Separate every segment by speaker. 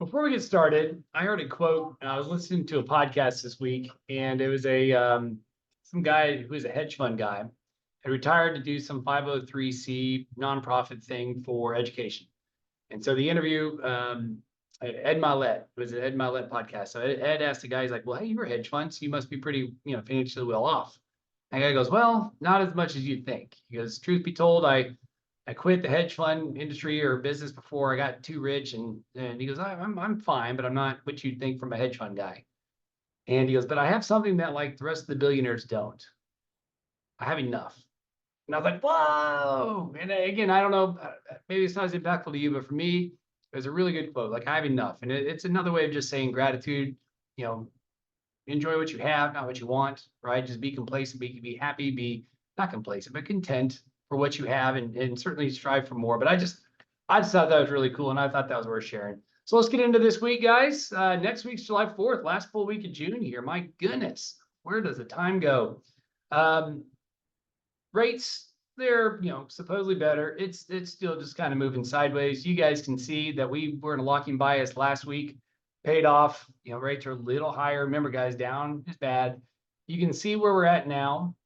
Speaker 1: Before we get started, I heard a quote. I was listening to a podcast this week, and it was some guy who was a hedge fund guy, had retired to do some 503c nonprofit thing for education. And so the interview, Ed Milet, it was an Ed Milet podcast. So Ed asked the guy, he's like, "Well, hey, you're a hedge fund, so you must be pretty, financially well off." And the guy goes, "Well, not as much as you'd think." He goes, "Truth be told, I quit the hedge fund industry or business before I got too rich." And he goes, I'm fine, but I'm not what you'd think from a hedge fund guy." And he goes, "But I have something that like the rest of the billionaires don't. I have enough." And I was like, whoa. And again, I don't know, maybe it's not as impactful to you, but for me, it was a really good quote. Like, I have enough. And it's another way of just saying gratitude, you know, enjoy what you have, not what you want, right? Just be complacent, be happy, be not complacent, but content for what you have, and certainly strive for more. But I just thought that was really cool, and I thought that was worth sharing. So let's get into this week, guys. Next week's July 4th, last full week of June here. My goodness, where does the time go? Um, Rates, they're supposedly better. It's still just kind of moving sideways. You guys can see that we were in a locking bias last week, paid off. Rates are a little higher. Remember, guys, down is bad. You can see where we're at now.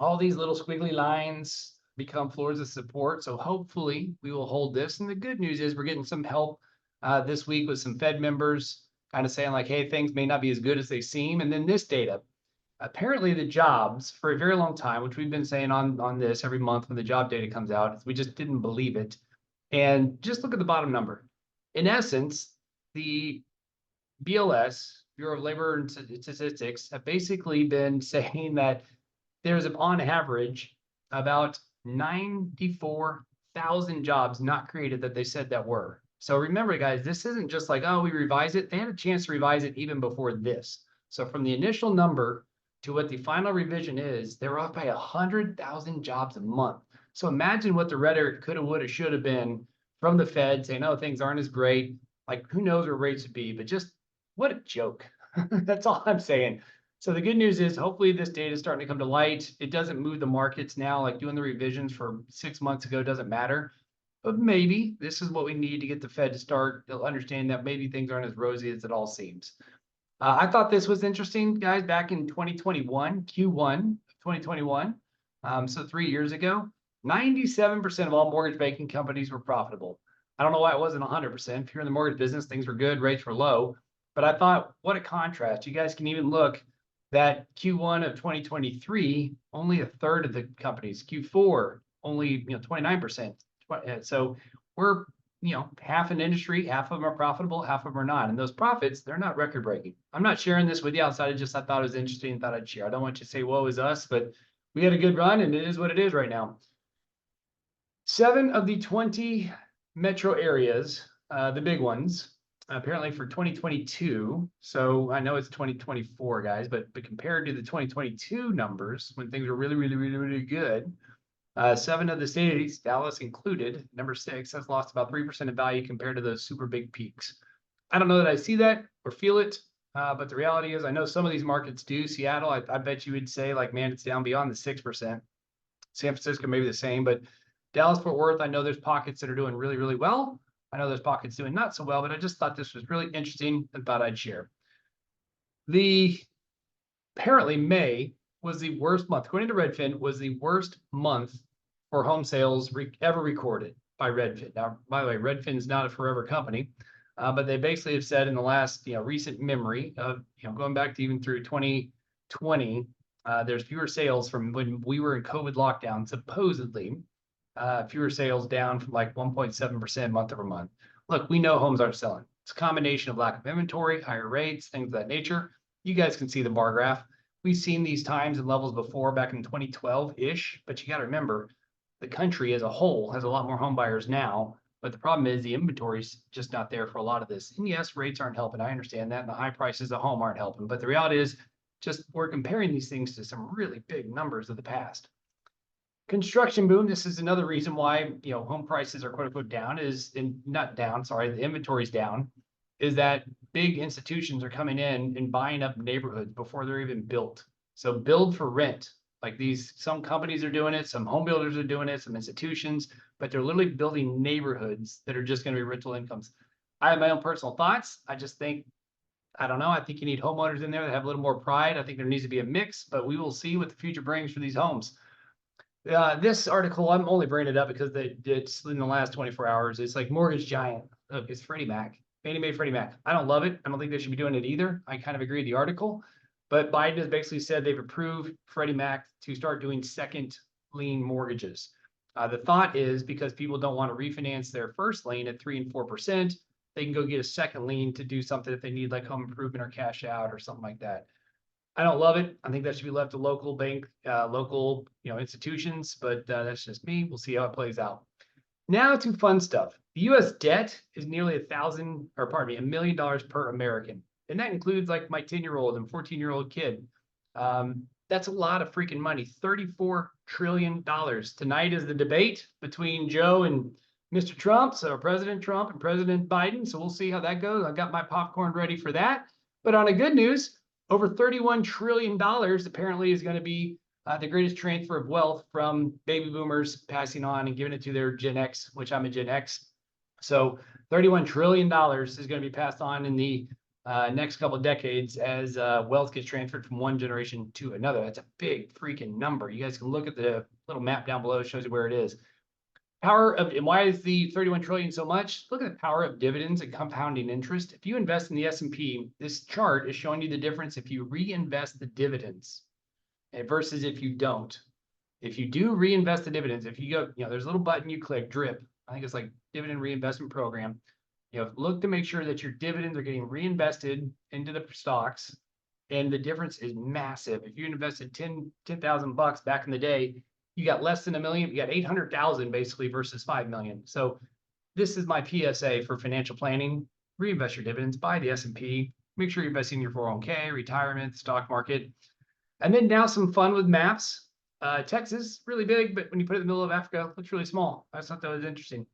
Speaker 1: All these little squiggly lines become floors of support. So hopefully we will hold this. And the good news is we're getting some help this week with some Fed members kind of saying like, hey, things may not be as good as they seem. And then this data, apparently the jobs for a very long time, which we've been saying on this every month when the job data comes out, we just didn't believe it. And just look at the bottom number. In essence, the BLS, Bureau of Labor and Statistics, have basically been saying that there's on average about 94,000 jobs not created that they said that were. So remember, guys, this isn't just like, oh, we revise it. They had a chance to revise it even before this. So from the initial number to what the final revision is, they were off by 100,000 jobs a month. So imagine what the rhetoric could have, would have, should have been from the Fed saying, oh, things aren't as great. Like, who knows where rates would be, but just what a joke. That's all I'm saying. So the good news is hopefully this data is starting to come to light. It doesn't move the markets now, like doing the revisions for 6 months ago doesn't matter. But maybe this is what we need to get the Fed to start understanding that maybe things aren't as rosy as it all seems. I thought this was interesting, guys, back in 2021, Q1 of 2021. So 3 years ago, 97% of all mortgage banking companies were profitable. I don't know why it wasn't 100%. If you're in the mortgage business, things were good, rates were low. But I thought, what a contrast. You guys can even look that Q1 of 2023, only a third of the companies. Q4, only 29%. So we're half an industry, half of them are profitable, half of them are not. And those profits, they're not record breaking. I'm not sharing this with you outside of just I thought it was interesting and thought I'd share. I don't want you to say, woe is us, but we had a good run and it is what it is right now. 7 of the 20 metro areas, the big ones, apparently for 2022. So I know it's 2024, guys, but compared to the 2022 numbers, when things were really good, 7 of the cities, Dallas included, number 6, has lost about 3% of value compared to those super big peaks. I don't know that I see that or feel it, but the reality is I know some of these markets do. Seattle, I bet you would say like, man, it's down beyond the 6%. San Francisco, maybe the same, but Dallas, Fort Worth, I know there's pockets that are doing really well. I know there's pockets doing not so well, but I just thought this was really interesting and thought I'd share. Apparently May was the worst month, according to Redfin, was the worst month for home sales ever recorded by Redfin. Now, by the way, Redfin is not a forever company, but they basically have said in the last recent memory of going back to even through 2020, there's fewer sales from when we were in COVID lockdown, supposedly. Fewer sales, down from like 1.7% month over month. Look, we know homes aren't selling. It's a combination of lack of inventory, higher rates, things of that nature. You guys can see the bar graph. We've seen these times and levels before back in 2012-ish, but you got to remember the country as a whole has a lot more home buyers now, but the problem is the inventory's just not there for a lot of this. And yes, rates aren't helping. I understand that. And the high prices of home aren't helping, but the reality is just we're comparing these things to some really big numbers of the past. Construction boom. This is another reason why home prices are quote unquote down, not down, sorry, the inventory's down, is that big institutions are coming in and buying up neighborhoods before they're even built. So build for rent, like some companies are doing it, some home builders are doing it, some institutions, but they're literally building neighborhoods that are just going to be rental incomes. I have my own personal thoughts. I just think, I don't know. I think you need homeowners in there that have a little more pride. I think there needs to be a mix, but we will see what the future brings for these homes. This article, I'm only bringing it up because it's in the last 24 hours. It's like mortgage giant. Look, it's Freddie Mac. Fannie Mae, Freddie Mac. I don't love it. I don't think they should be doing it either. I kind of agree with the article. But Biden has basically said they've approved Freddie Mac to start doing second lien mortgages. The thought is because people don't want to refinance their first lien at 3 and 4%, they can go get a second lien to do something if they need like home improvement or cash out or something like that. I don't love it. I think that should be left to local bank, local, institutions, but that's just me. We'll see how it plays out. Now to fun stuff. The U.S. debt is nearly $1 million per American. And that includes like my 10-year-old and 14-year-old kid. That's a lot of freaking money, $34 trillion. Tonight is the debate between Joe and Mr. Trump, so President Trump and President Biden. So we'll see how that goes. I've got my popcorn ready for that. But on a good news, over $31 trillion apparently is going to be the greatest transfer of wealth from baby boomers passing on and giving it to their Gen X, which I'm a Gen X. So $31 trillion is going to be passed on in the next couple of decades as wealth gets transferred from one generation to another. That's a big freaking number. You guys can look at the little map down below. It shows you where it is. And why is the 31 trillion so much? Look at the power of dividends and compounding interest. If you invest in the S&P, this chart is showing you the difference if you reinvest the dividends versus if you don't. If you do reinvest the dividends, if you go, there's a little button you click, DRIP. I think it's like dividend reinvestment program. Look to make sure that your dividends are getting reinvested into the stocks, and the difference is massive. If you invested $10,000 back in the day, you got less than $1 million. You got 800,000 basically versus 5 million. So this is my PSA for financial planning. Reinvest your dividends, buy the S&P, make sure you're investing in your 401k, retirement, stock market. And then now some fun with maps. Texas, really big, but when you put it in the middle of Africa, it looks really small. I just thought that was interesting.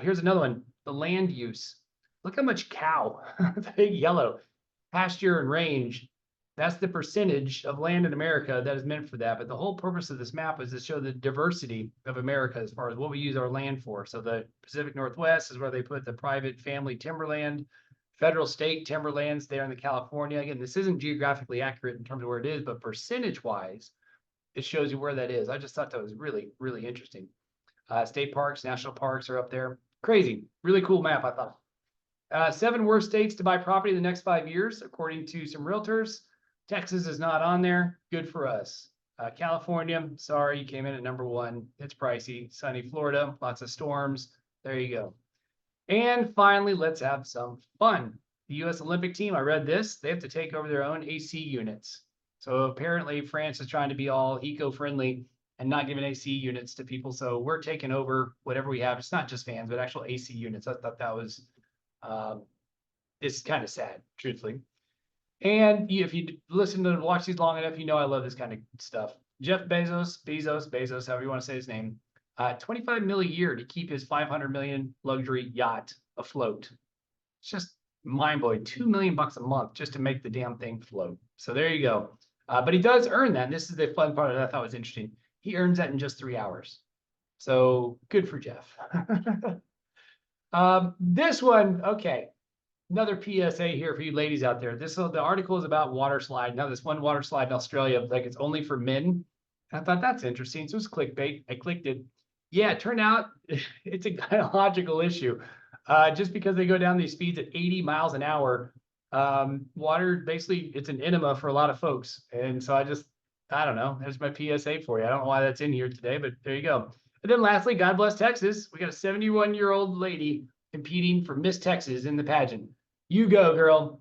Speaker 1: Here's another one, the land use. Look how much cow, the big yellow, pasture and range. That's the percentage of land in America that is meant for that. But the whole purpose of this map is to show the diversity of America as far as what we use our land for. So the Pacific Northwest is where they put the private family timberland, federal state timberlands there in the California. Again, this isn't geographically accurate in terms of where it is, but percentage-wise, it shows you where that is. I just thought that was really, really interesting. State parks, national parks are up there. Crazy, really cool map, I thought. 7 worst states to buy property in the next 5 years, according to some realtors. Texas is not on there. Good for us. California, sorry, you came in at number 1. It's pricey. Sunny Florida, lots of storms. There you go. And finally, let's have some fun. The U.S. Olympic team, I read this, they have to take over their own AC units. So apparently France is trying to be all eco-friendly and not giving AC units to people. So we're taking over whatever we have. It's not just fans, but actual AC units. I thought that was, it's kind of sad, truthfully. And if you watch these long enough, I love this kind of stuff. Jeff Bezos, however you want to say his name, $25 million a year to keep his $500 million luxury yacht afloat. It's just mind-blowing. $2 million a month just to make the damn thing float. So there you go. But he does earn that. And this is the fun part that I thought was interesting. He earns that in just 3 hours. So good for Jeff. This one, okay. Another PSA here for you ladies out there. The article is about Waterslide. Now, this one Waterslide in Australia, like it's only for men. And I thought that's interesting. So it's clickbait. I clicked it. Yeah, it turned out it's a biological issue. Just because they go down these speeds at 80 miles an hour, water, basically, it's an enema for a lot of folks. And so I don't know. There's my PSA for you. I don't know why that's in here today, but there you go. And then lastly, God bless Texas. We got a 71-year-old lady competing for Miss Texas in the pageant. You go, girl.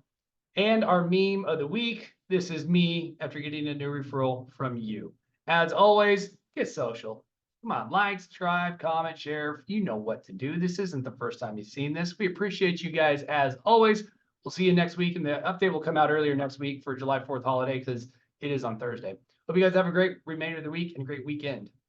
Speaker 1: And our meme of the week. This is me after getting a new referral from you. As always, get social. Come on, like, subscribe, comment, share. You know what to do. This isn't the first time you've seen this. We appreciate you guys as always. We'll see you next week. And the update will come out earlier next week for July 4th holiday because it is on Thursday. Hope you guys have a great remainder of the week and a great weekend.